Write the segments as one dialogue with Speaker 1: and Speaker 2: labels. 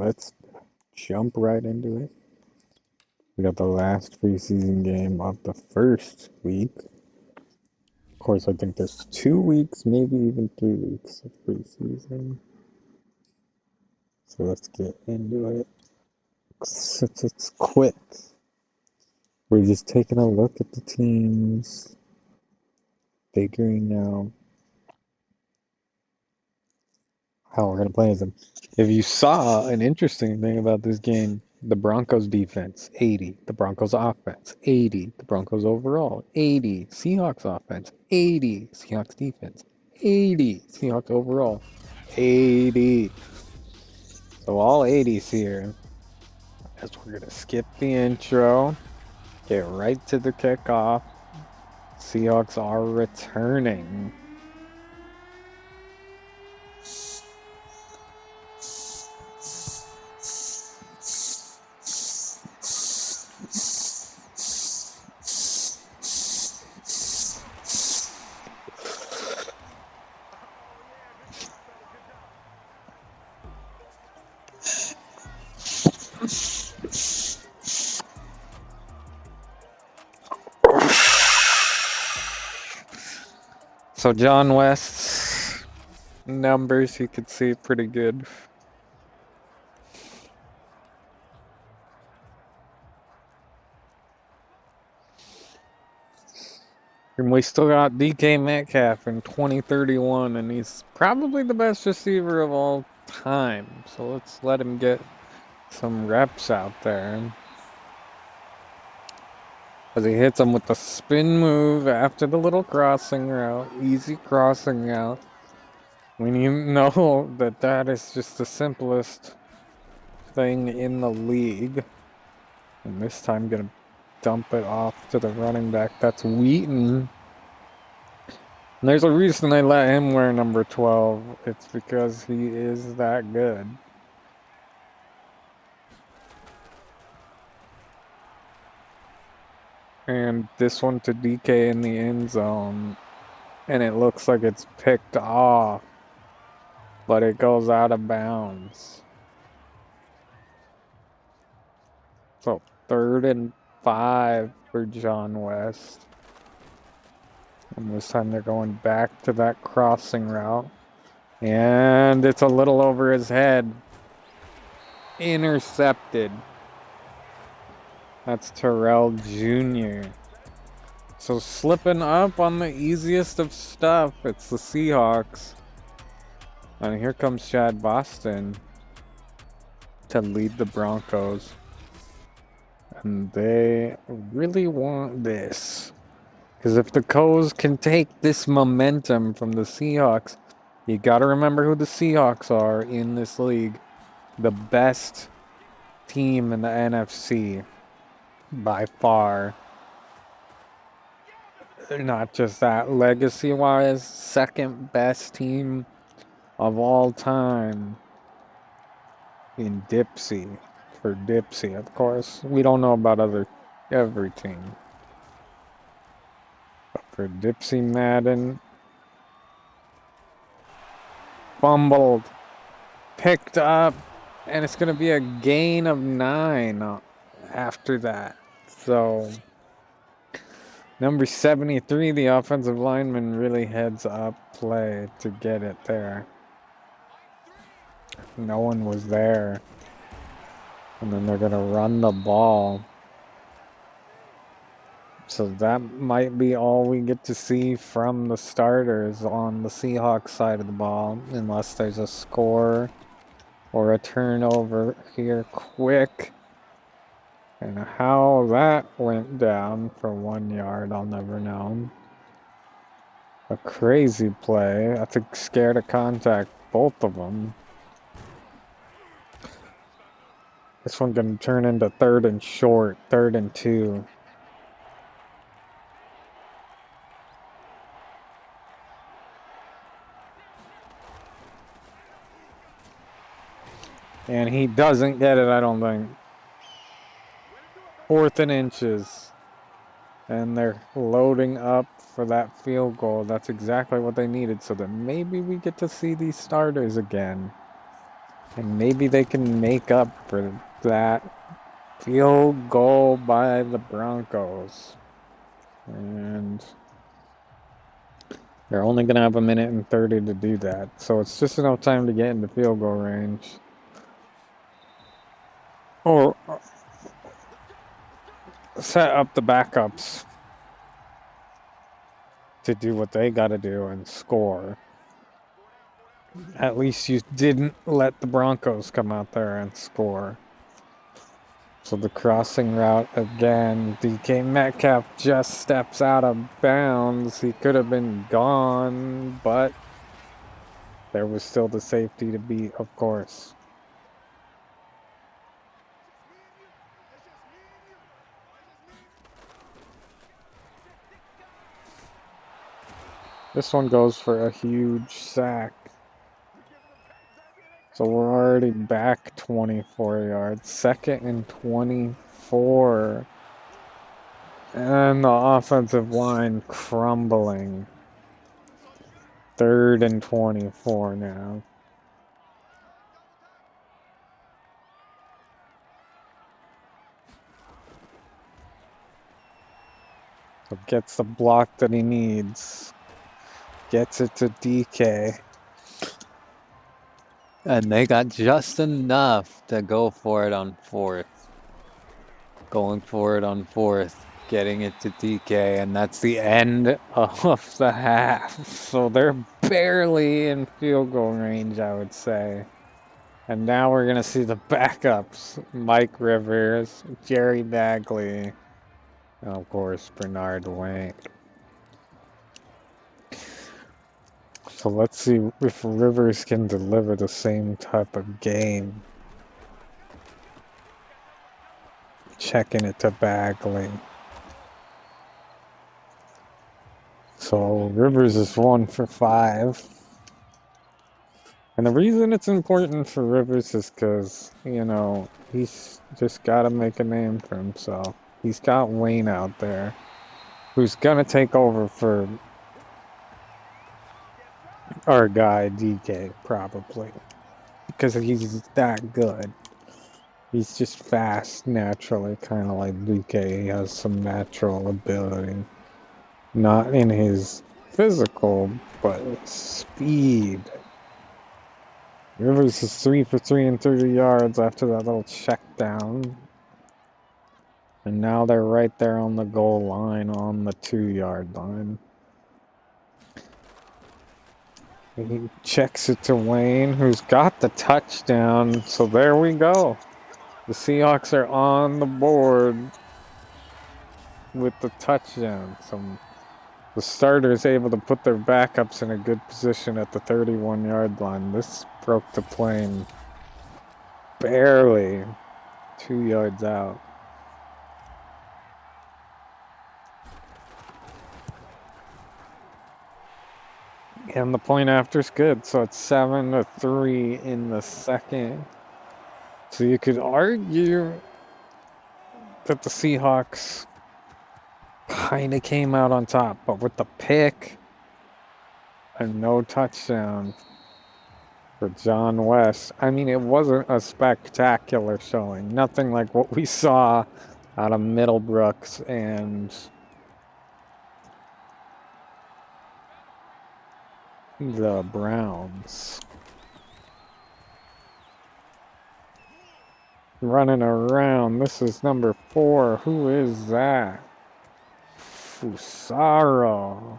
Speaker 1: let's jump right into it. We got the last preseason game of the first week. Of course, I think there's 2 weeks, maybe even 3 weeks of preseason. So let's get into it. Since it's quick, we're just taking a look at the teams, figuring out how we're going to play as them. If you saw an interesting thing about this game, the Broncos defense, 80. The Broncos offense, 80. The Broncos overall, 80. Seahawks offense, 80. Seahawks defense, 80. Seahawks overall, 80. So all 80s here. As we're going to skip the intro, get right to the kickoff. Seahawks are returning. So John West's numbers, you could see pretty good. And we still got DK Metcalf in 2031, and he's probably the best receiver of all time. So let's let him get some reps out there. As he hits him with the spin move after the little crossing route, easy crossing route. When you know that that is just the simplest thing in the league. And this time gonna dump it off to the running back. That's Wheaton. And there's a reason I let him wear number 12. It's because he is that good. And this one to DK in the end zone. And it looks like it's picked off. But it goes out of bounds. So 3rd and 5 for John West. And this time they're going back to that crossing route. And it's a little over his head. Intercepted. That's Terrell Jr. So slipping up on the easiest of stuff. It's the Seahawks. And here comes Chad Boston to lead the Broncos. And they really want this. Because if the Coes can take this momentum from the Seahawks, you got to remember who the Seahawks are in this league. The best team in the NFC by far. Not just that, legacy-wise, second best team of all time in Dipsey. For Dipsey, of course. We don't know about every team. But for Dipsey Madden, fumbled, picked up, and it's going to be a gain of 9 after that. So, number 73, the offensive lineman, really heads up play to get it there. No one was there. And then they're going to run the ball. So that might be all we get to see from the starters on the Seahawks side of the ball. Unless there's a score or a turnover here quick. And how that went down for 1 yard, I'll never know. A crazy play. I think scared of contact, both of them. This one's going to turn into 3rd and short, 3rd and 2. And he doesn't get it, I don't think. 4th and inches. And they're loading up for that field goal. That's exactly what they needed, so that maybe we get to see these starters again. And maybe they can make up for that field goal by the Broncos. And they're only going to have 1:30 to do that. So it's just enough time to get into field goal range. Or set up the backups to do what they got to do and score. At least you didn't let the Broncos come out there and score. So the crossing route again. DK Metcalf just steps out of bounds. He could have been gone, but there was still the safety to beat, of course. This one goes for a huge sack. So we're already back 24 yards. 2nd and 24. And the offensive line crumbling. 3rd and 24 now. So gets the block that he needs. Gets it to DK. And they got just enough to go for it on 4th. Going for it on 4th. Getting it to DK. And that's the end of the half. So they're barely in field goal range, I would say. And now we're going to see the backups. Mike Rivers, Jerry Bagley, and of course Bernard Wayne. So let's see if Rivers can deliver the same type of game. Checking it to Bagley. So Rivers is 1 for 5. And the reason it's important for Rivers is because, you know, he's just got to make a name for himself. He's got Wayne out there, who's going to take over for our guy DK, probably. Because he's that good. He's just fast, naturally, kind of like DK. He has some natural ability. Not in his physical, but speed. Rivers is 3 for 3 and 30 yards after that little check down. And now they're right there on the goal line, on the 2-yard line. He checks it to Wayne, who's got the touchdown. So there we go. The Seahawks are on the board with the touchdown. So the starter is able to put their backups in a good position at the 31-yard line. This broke the plane barely 2 yards out. And the point after is good, so it's 7-3 in the second. So you could argue that the Seahawks kind of came out on top, but with the pick and no touchdown for John West, I mean, it wasn't a spectacular showing. Nothing like what we saw out of Middlebrooks and the Browns. Running around. This is number 4. Who is that? Fusaro.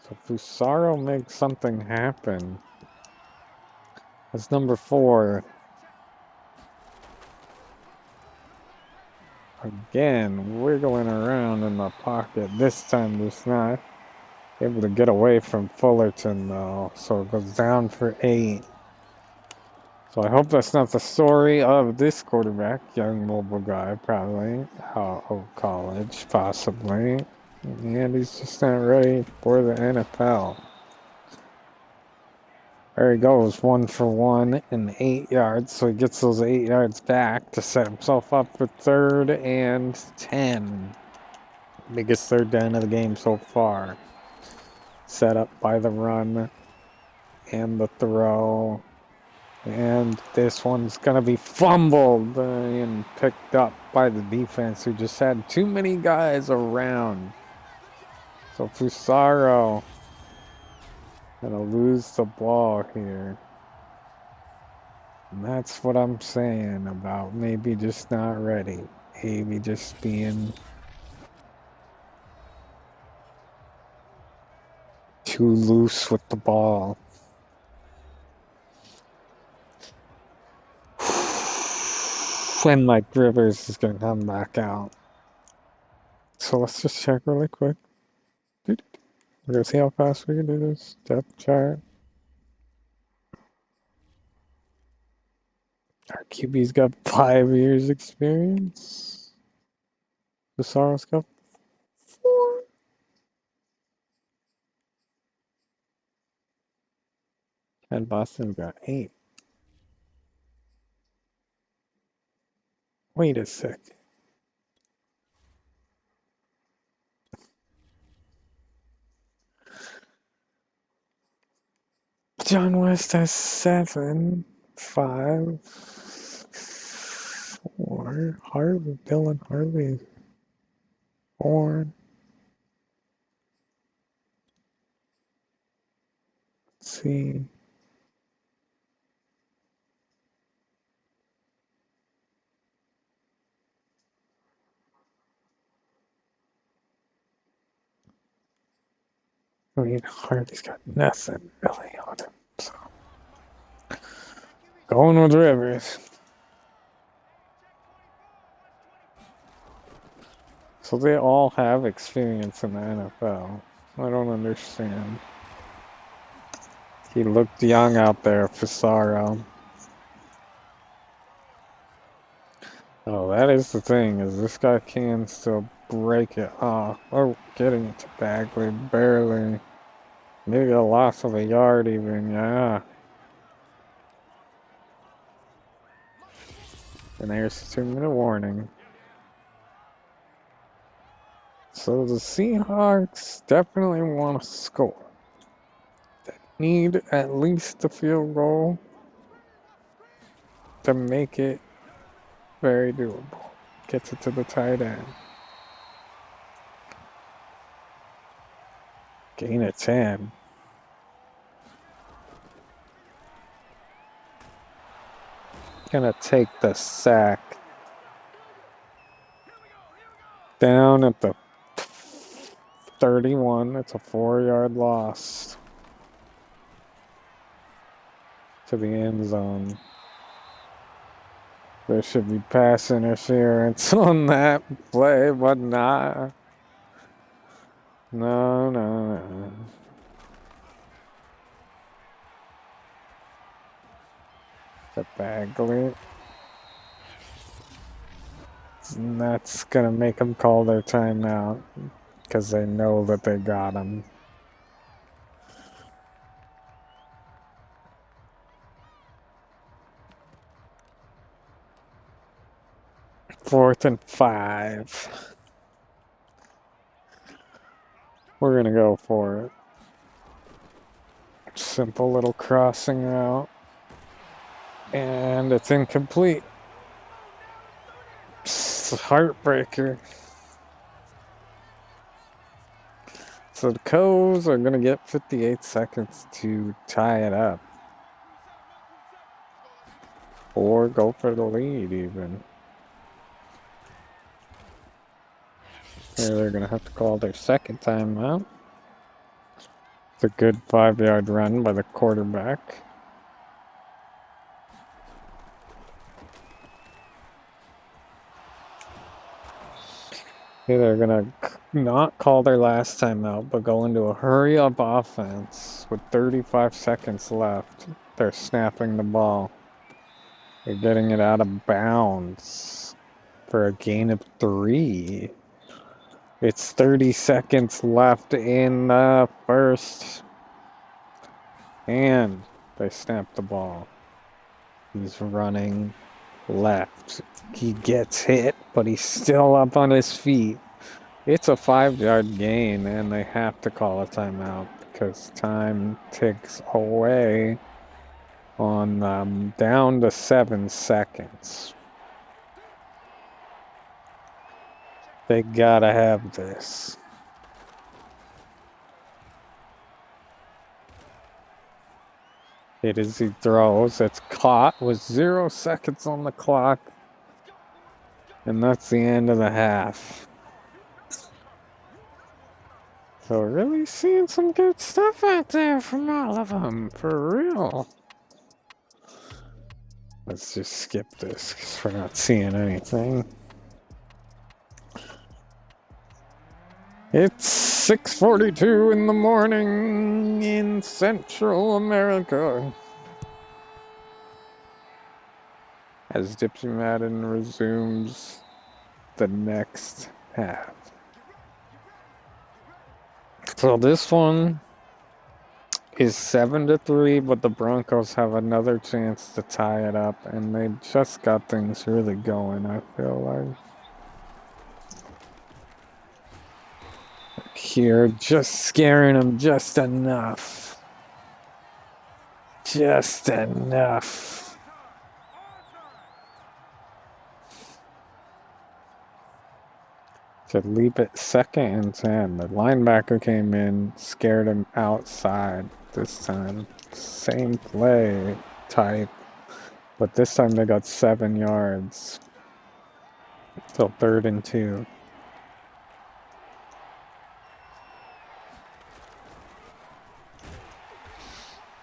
Speaker 1: So Fusaro makes something happen. That's number 4. Again, wiggling around in the pocket. This time he's not able to get away from Fullerton, though. So it goes down for 8. So I hope that's not the story of this quarterback, young mobile guy, probably. College, possibly. And he's just not ready for the NFL. There he goes, 1 for 1 and 8 yards. So he gets those 8 yards back to set himself up for 3rd and 10. Biggest third down of the game so far. Set up by the run And the throw. And this one's gonna be fumbled and picked up by the defense, who just had too many guys around. So Fusaro gonna lose the ball here. And that's what I'm saying about maybe just not ready. Maybe just being too loose with the ball. When Mike Rivers is gonna come back out. So let's just check really quick. We're gonna see how fast we can do this. Depth chart. Our QB's got 5 years experience. The Soros got 4. And Boston got 8. Wait a sec. John West has 7, 5, 4. Dylan Harvey 4. Let's see. I mean, Harvey's got nothing really on him. So going with Rivers. So they all have experience in the NFL. I don't understand. He looked young out there, Fusaro. Oh, that is the thing, is this guy can still break it off. Oh, getting it to Bagley, barely. Maybe a loss of a yard even, yeah. And there's a 2-minute warning. So the Seahawks definitely want to score. They need at least a field goal to make it very doable. Gets it to the tight end. Gain of 10. Gonna take the sack. Down at the 31. It's a 4-yard loss to the end zone. There should be pass interference on that play, but not. No. The Bagley. And that's gonna make them call their timeout because they know that they got him. Fourth and 5. We're gonna go for it. Simple little crossing route. And it's incomplete. It's a heartbreaker. So the Coves are gonna get 58 seconds to tie it up. Or go for the lead even. Here they're gonna have to call their second timeout. It's a good 5-yard run by the quarterback. They're gonna not call their last timeout, but go into a hurry-up offense with 35 seconds left. They're snapping the ball. They're getting it out of bounds for a gain of 3. It's 30 seconds left in the first. And they snap the ball. He's running left. He gets hit, but he's still up on his feet. It's a 5-yard gain, and they have to call a timeout because time ticks away on them, down to 7 seconds. They gotta have this. It is he throws. It's caught with 0 seconds on the clock. And that's the end of the half. So really seeing some good stuff out there from all of them. For real. Let's just skip this because we're not seeing anything. It's 6:42 in the morning in Central America. As Dipsey Madden resumes the next half. So this one is 7-3, but the Broncos have another chance to tie it up, and they just got things really going, I feel like. Here, just scaring them just enough. Just enough. To leap it 2nd and 10. The linebacker came in, scared him outside this time. Same play type, but this time they got 7 yards. Till 3rd and 2.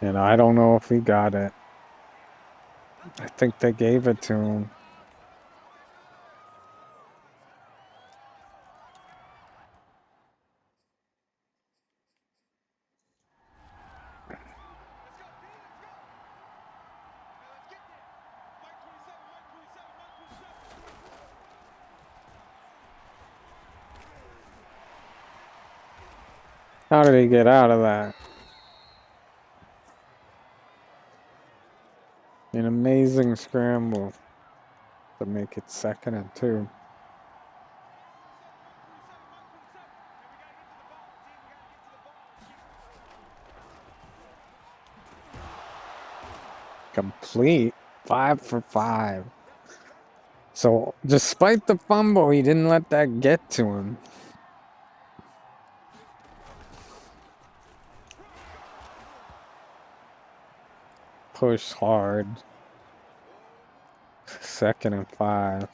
Speaker 1: And I don't know if he got it. I think they gave it to him. How did he get out of that? An amazing scramble to make it 2nd and 2. Complete. 5 for 5. So, despite the fumble, he didn't let that get to him. Push hard. 2nd and 5.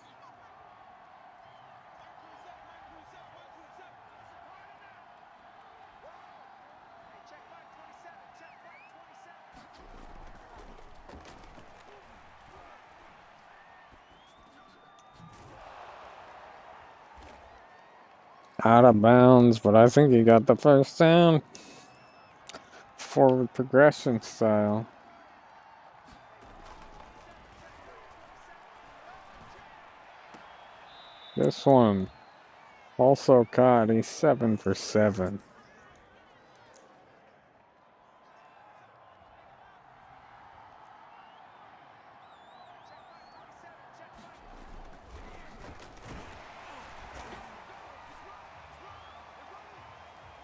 Speaker 1: Out of bounds, but I think he got the first down. Forward progression style. This one also caught. He's 7 for 7.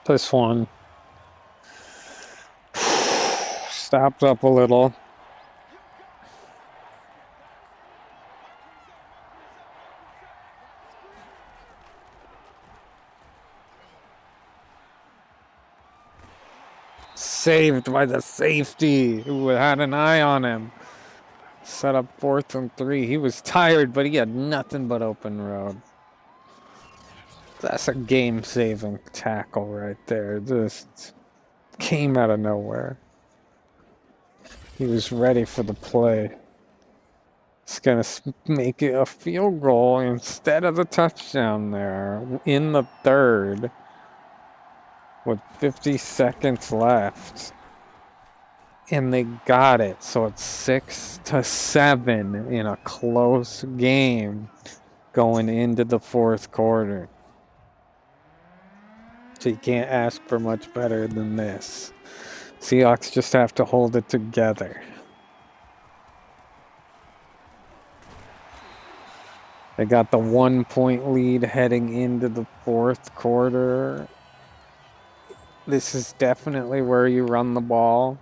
Speaker 1: This one stopped up a little. Saved by the safety who had an eye on him. Set up 4th and 3. He was tired, but he had nothing but open road. That's a game-saving tackle right there. Just came out of nowhere. He was ready for the play. It's going to make it a field goal instead of the touchdown there in the 3rd with 50 seconds left. And they got it. So it's 6-7 in a close game going into the 4th quarter. So you can't ask for much better than this. Seahawks just have to hold it together. They got the 1-point lead heading into the 4th quarter. This is definitely where you run the ball.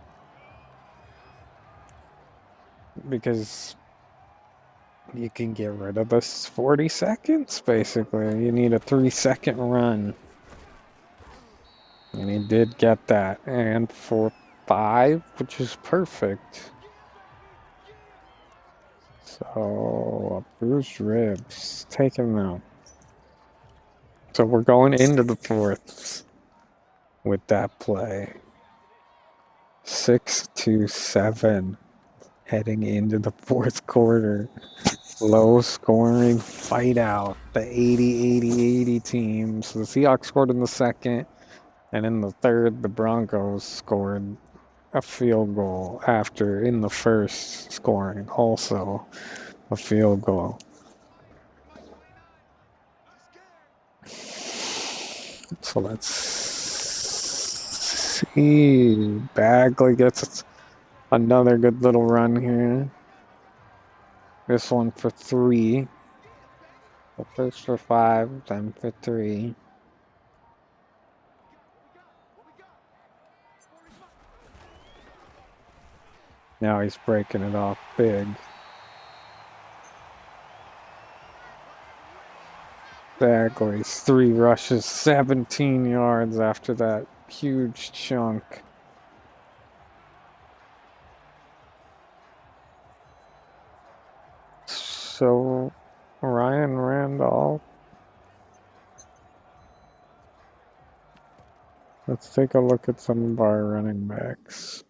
Speaker 1: Because you can get rid of this 40 seconds, basically. You need a 3-second run. And he did get that. And for 5, which is perfect. So, bruised ribs. Take him out. So we're going into the 4th with that play. 6-7 heading into the 4th quarter. Low scoring fight out. The 80-80-80 teams. The Seahawks scored in the 2nd, and in the 3rd, the Broncos scored a field goal after in the 1st scoring also a field goal. So let's see. Bagley gets another good little run here. This one for 3. The first for 5, then for 3. Now he's breaking it off big. Bagley's 3 rushes, 17 yards after that huge chunk. So, Ryan Randolph. Let's take a look at some of our running backs.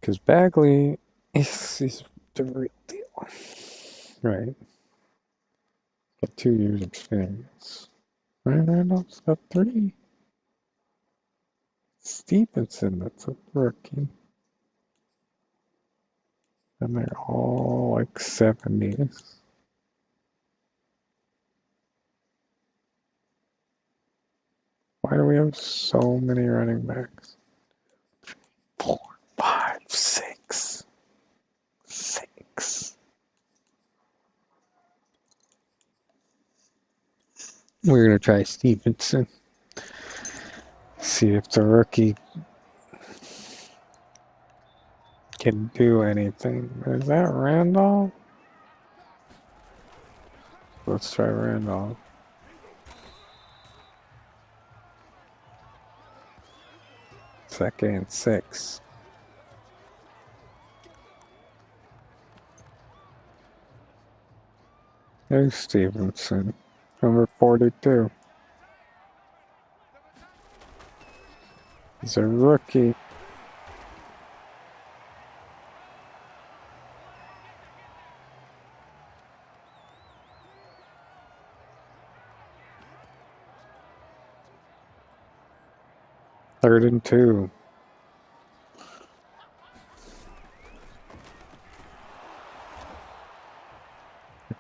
Speaker 1: Because Bagley is the real deal. Right. Got 2 years experience. Ryan Randolph's got 3. Stevenson, that's a rookie. And they're all like 70s. Why do we have so many running backs? 4, 5, 6. 6. We're going to try Stevenson. See if the rookie can do anything. Is that Randolph? Let's try Randolph. Second and 6. There's Stevenson, number 42. He's a rookie. Third and 2.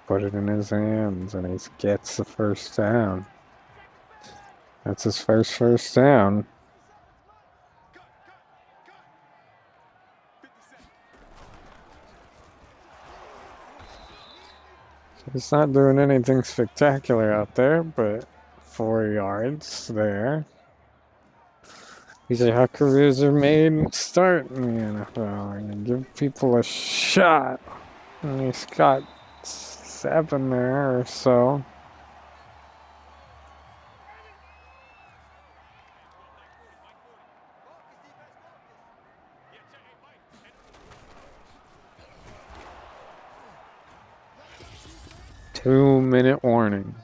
Speaker 1: Put it in his hands, and he gets the first down. That's his first down. He's not doing anything spectacular out there, but 4 yards there. These are how careers are made and start in the NFL. And give people a shot. And he's got 7 there or so. Two-minute warning.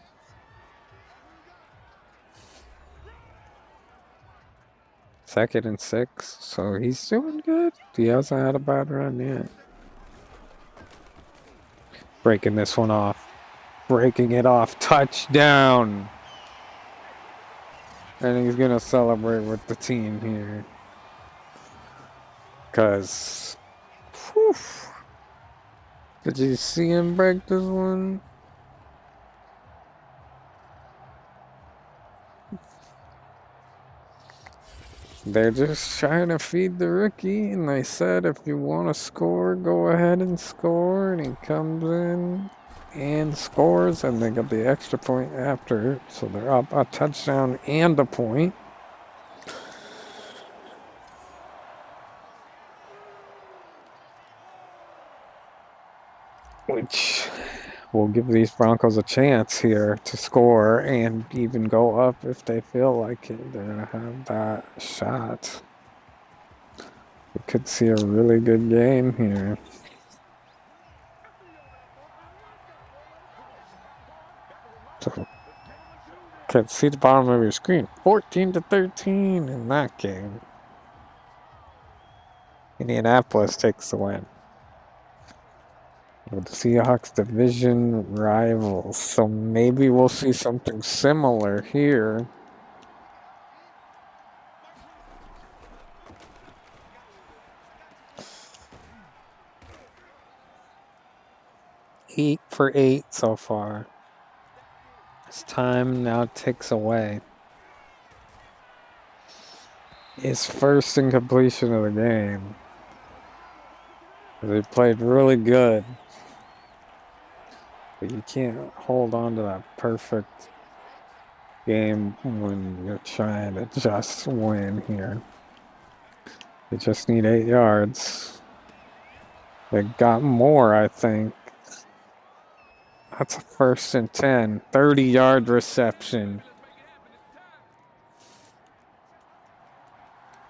Speaker 1: Second and 6, so he's doing good. He hasn't had a bad run yet. Breaking this one off. Breaking it off. Touchdown! And he's going to celebrate with the team here. Because... Did you see him break this one? They're just trying to feed the rookie, and they said if you want to score, go ahead and score. And he comes in and scores, and they got the extra point after, so they're up a touchdown and a point. Which will give these Broncos a chance here to score and even go up if they feel like it. They're going to have that shot. We could see a really good game here. So, can't see the bottom of your screen. 14-13 in that game. Indianapolis takes the win. With the Seahawks division rivals. So maybe we'll see something similar here. 8 for 8 so far. His time now ticks away. His first incompletion of the game. They played really good. But you can't hold on to that perfect game when you're trying to just win here. You just need 8 yards. They got more, I think. That's a 1st and 10. 30-yard reception.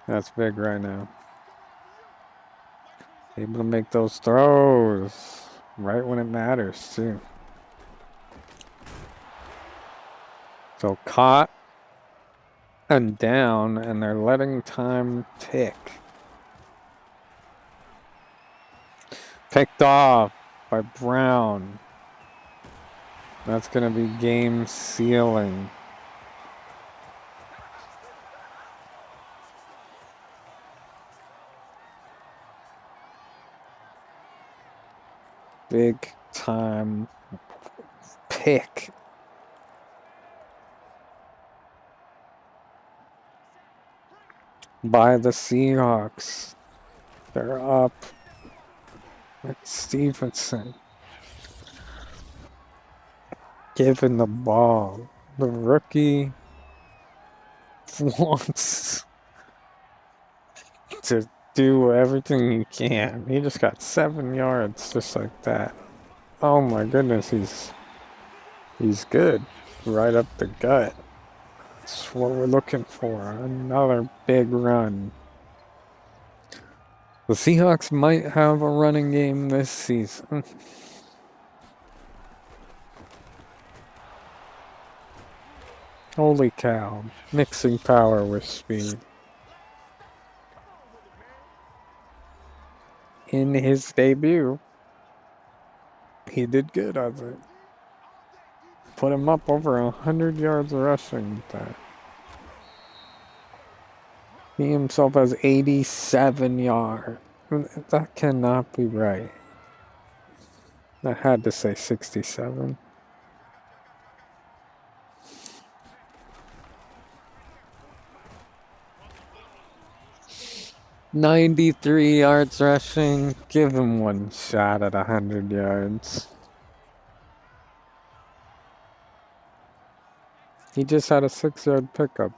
Speaker 1: That's big right now. Able to make those throws right when it matters, too. So caught and down, and they're letting time tick. Picked off by Brown. That's going to be game sealing. Big time pick. By the Seahawks. They're up. It's Stevenson. Given the ball. The rookie wants to do everything he can. He just got 7 yards just like that. Oh my goodness, he's good. Right up the gut. That's what we're looking for. Another big run. The Seahawks might have a running game this season. Holy cow. Mixing power with speed. In his debut, he did good, I think. Put him up over 100 yards rushing with that. He himself has 87 yards. That cannot be right. I had to say 67. $93 yards rushing. Give him one shot at 100 yards. He just had a 6-yard pickup.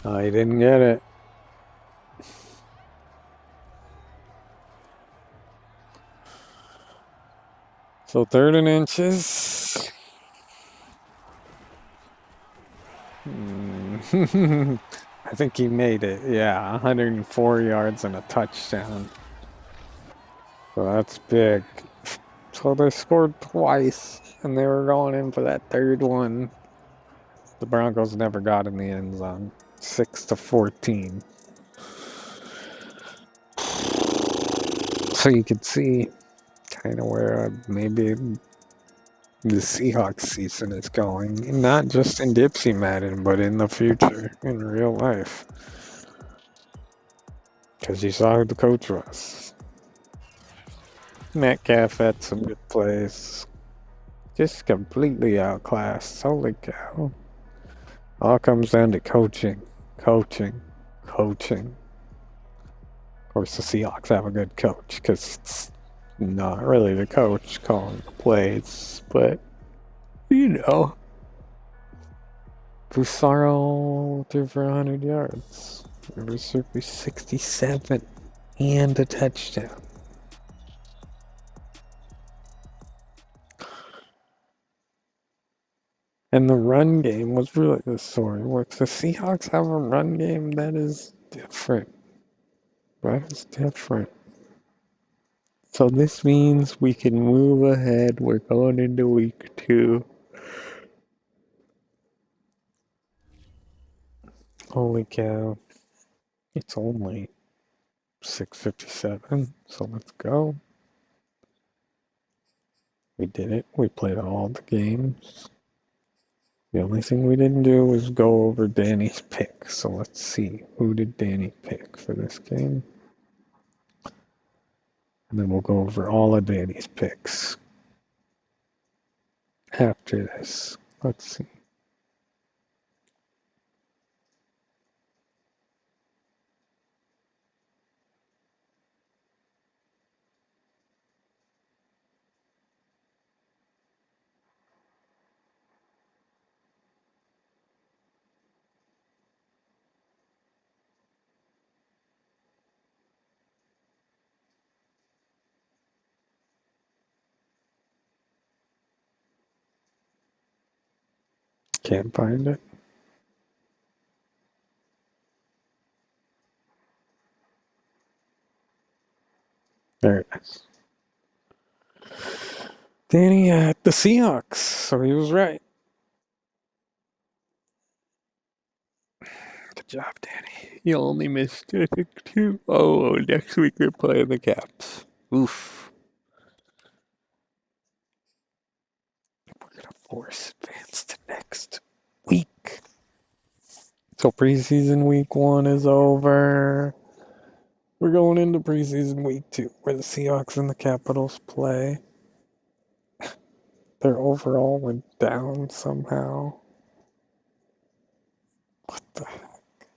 Speaker 1: Oh, he didn't get it. So 3rd and inches. I think he made it. Yeah, 104 yards and a touchdown. So that's big. So they scored twice, and they were going in for that 3rd one. The Broncos never got in the end zone. 6-14. So you could see kind of where maybe the Seahawks season is going. Not just in Dipsey Madden, but in the future, in real life. Because you saw who the coach was. Metcalf had some good plays. Just completely outclassed. Holy cow. All comes down to coaching. Coaching. Coaching. Of course, the Seahawks have a good coach because it's not really the coach calling the plays, but you know. Fusaro threw for 100 yards. Rivers threw for 67 and a touchdown. And the run game was really the story. Where the Seahawks have a run game that is different. That is different. So this means we can move ahead. We're going into week 2. Holy cow. It's only 6:57, so let's go. We did it. We played all the games. The only thing we didn't do was go over Danny's pick. So let's see. Who did Danny pick for this game? And then we'll go over all of Danny's picks after this. Let's see. Can't find it. There it is. Danny had the Seahawks, so he was right. Good job, Danny. You only missed, I think, 2. Oh, next week we're playing the Caps. Oof. We're going to force advance to next week. So preseason week 1 is over. We're going into preseason week 2, where the Seahawks and the Capitals play. Their overall went down somehow. What the heck?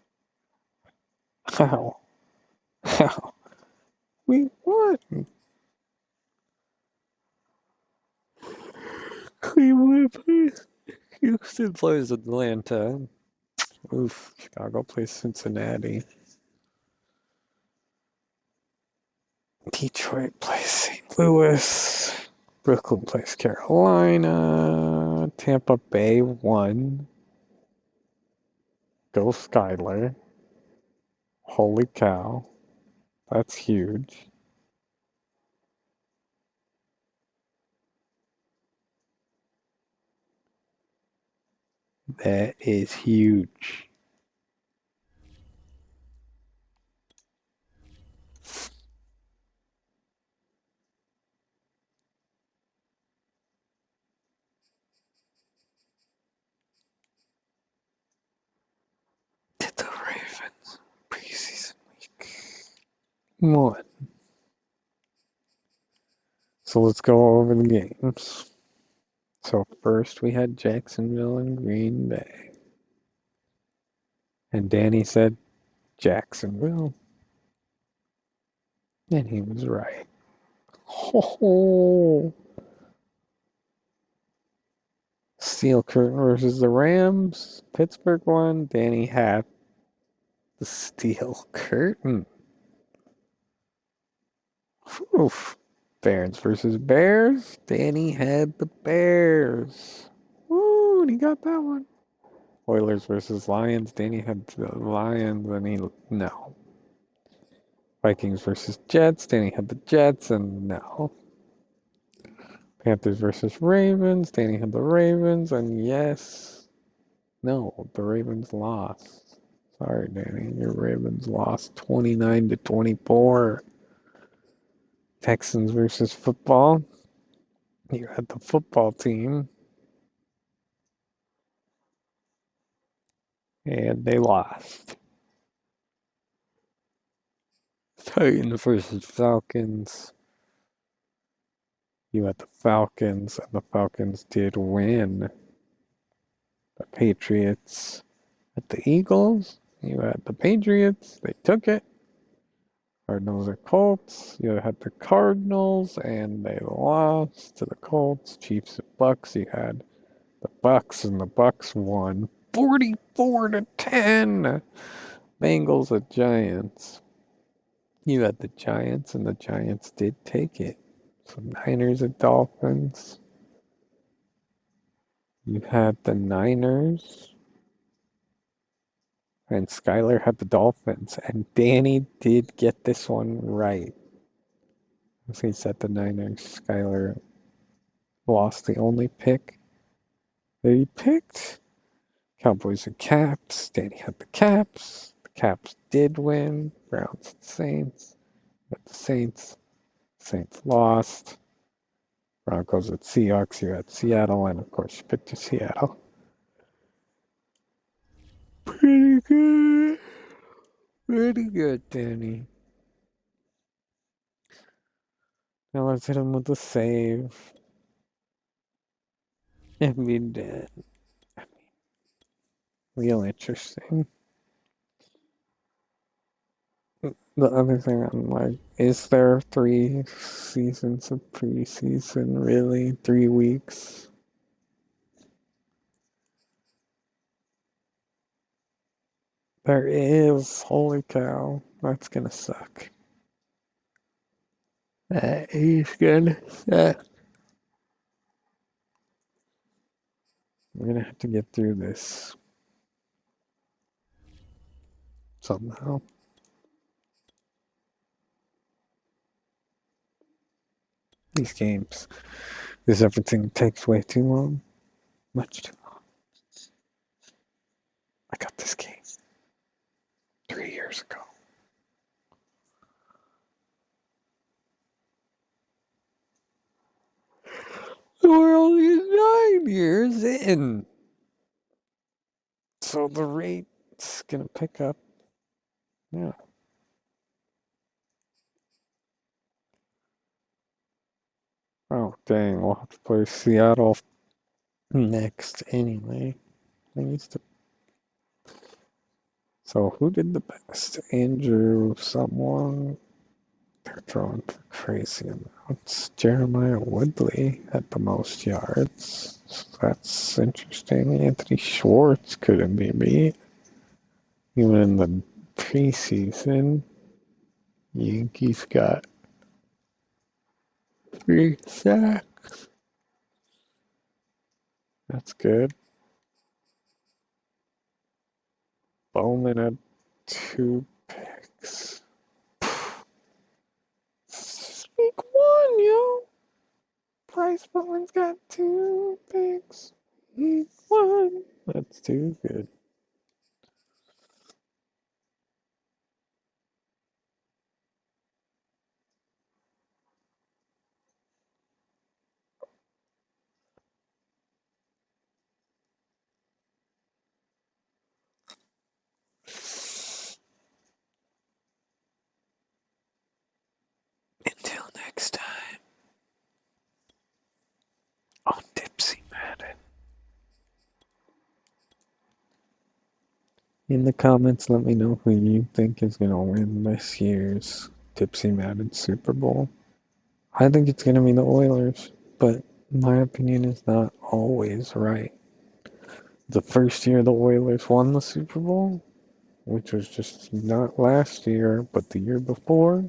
Speaker 1: How? How? We won! Cleveland plays Houston plays Atlanta. Oof. Chicago plays Cincinnati. Detroit plays St. Louis. Brooklyn plays Carolina. Tampa Bay won. Go Skyler. Holy cow. That's huge. That is huge. Did the Ravens preseason week 1. So let's go over the games. So first we had Jacksonville and Green Bay. And Danny said Jacksonville. And he was right. Oh. Steel Curtain versus the Rams. Pittsburgh won. Danny had the Steel Curtain. Oof. Barons versus Bears. Danny had the Bears. Ooh, and he got that one. Oilers versus Lions. Danny had the Lions, and he no. Vikings versus Jets. Danny had the Jets, and no. Panthers versus Ravens. Danny had the Ravens, and yes. No, the Ravens lost. Sorry, Danny. Your Ravens lost 29-24. Texans versus football. You had the football team. And they lost. Titans versus Falcons. You had the Falcons, and the Falcons did win. The Patriots at the Eagles. You had the Patriots. They took it. Cardinals or Colts. You had the Cardinals, and they lost to the Colts. Chiefs and Bucks. You had the Bucks, and the Bucks won 44-10. Bengals at Giants. You had the Giants, and the Giants did take it. So Niners at Dolphins. You had the Niners, and Skylar had the Dolphins, and Danny did get this one right. He said the Niners. Skylar lost the only pick that he picked. Cowboys and Caps. Danny had the Caps. The Caps did win. Browns and Saints. But the Saints lost. Broncos at Seahawks. You had Seattle, and of course you picked to Seattle. Pretty good. Pretty good, Danny. Now let's hit him with the save. And we did. Real interesting. The other thing I'm like, is there 3 seasons of preseason? Really? 3 weeks? There is. Holy cow. That's gonna suck. That is gonna suck. We're gonna have to get through this somehow. These games. Because everything takes way too long. Much too long. I got this game 3 years ago. We're only 9 years in. So the rate's gonna pick up. Yeah. Oh, dang. We'll have to play Seattle next anyway. I used to. So who did the best? Andrew, someone. They're throwing for crazy amounts. Jeremiah Woodley had the most yards. So that's interesting. Anthony Schwartz couldn't be beat. Even in the preseason, Yankees got 3 sacks. That's good. Bowman had 2 picks. Week 1, yo. Bryce Bowman's got 2 picks. Week 1. That's too good. Until next time, on Dipsey Madden. In the comments, let me know who you think is going to win this year's Dipsey Madden Super Bowl. I think it's going to be the Oilers, but my opinion is not always right. The first year the Oilers won the Super Bowl, which was just not last year, but the year before,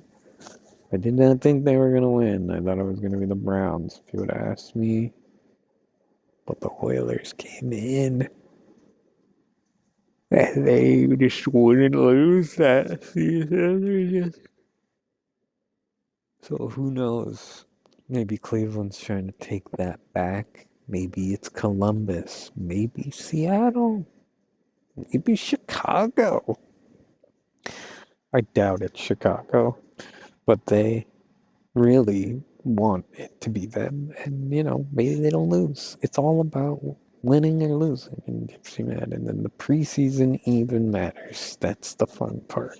Speaker 1: I did not think they were going to win. I thought it was going to be the Browns, if you would have asked me. But the Oilers came in, and they just wouldn't lose that season. So who knows? Maybe Cleveland's trying to take that back. Maybe it's Columbus. Maybe Seattle. Maybe Chicago. I doubt it's Chicago. But they really want it to be them. And, maybe they don't lose. It's all about winning or losing in Dipsey Madden. And then the preseason even matters. That's the fun part.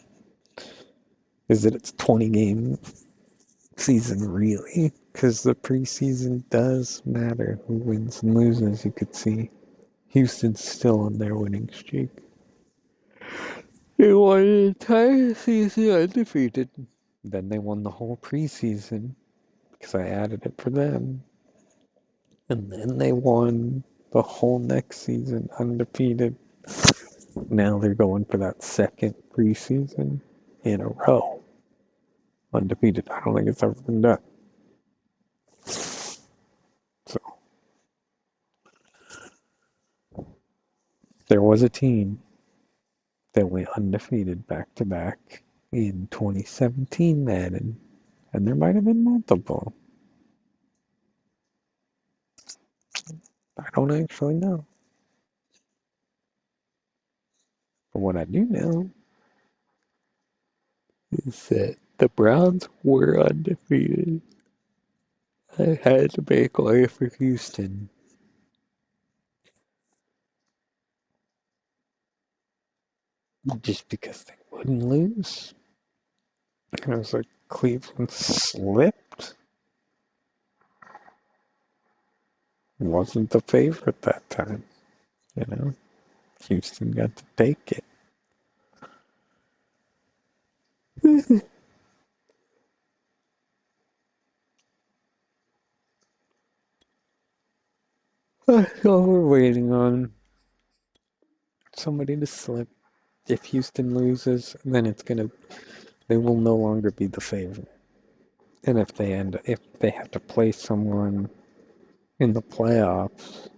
Speaker 1: Is that it's 20 games. season, really, because the preseason does matter who wins and loses. You could see Houston's still on their winning streak. They won an entire season undefeated. Then they won the whole preseason because I added it for them. And then they won the whole next season undefeated. Now they're going for that second preseason in a row. Undefeated. I don't think it's ever been done. So there was a team that went undefeated back to back in 2017 Madden. And there might have been multiple. I don't actually know. But what I do know is that the Browns were undefeated. I had to make way for Houston. Just because they wouldn't lose. And I was like, Cleveland slipped. Wasn't the favorite that time. You know? Houston got to take it. So we're waiting on somebody to slip. If Houston loses, then they will no longer be the favorite. And if they have to play someone in the playoffs,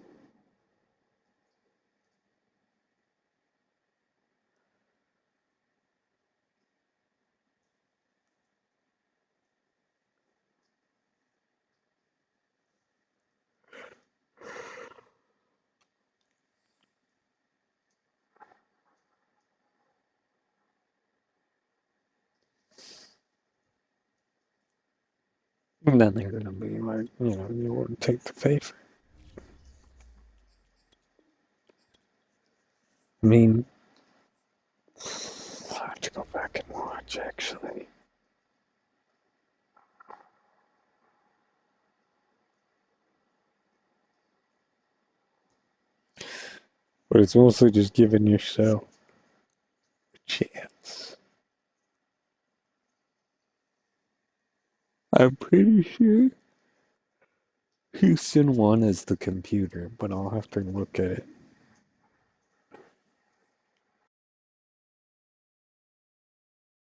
Speaker 1: then they're gonna be like, you wouldn't take the favorite. I mean, I'll have to go back and watch actually. But it's mostly just giving yourself a chance. I'm pretty sure Houston won as the computer, but I'll have to look at it.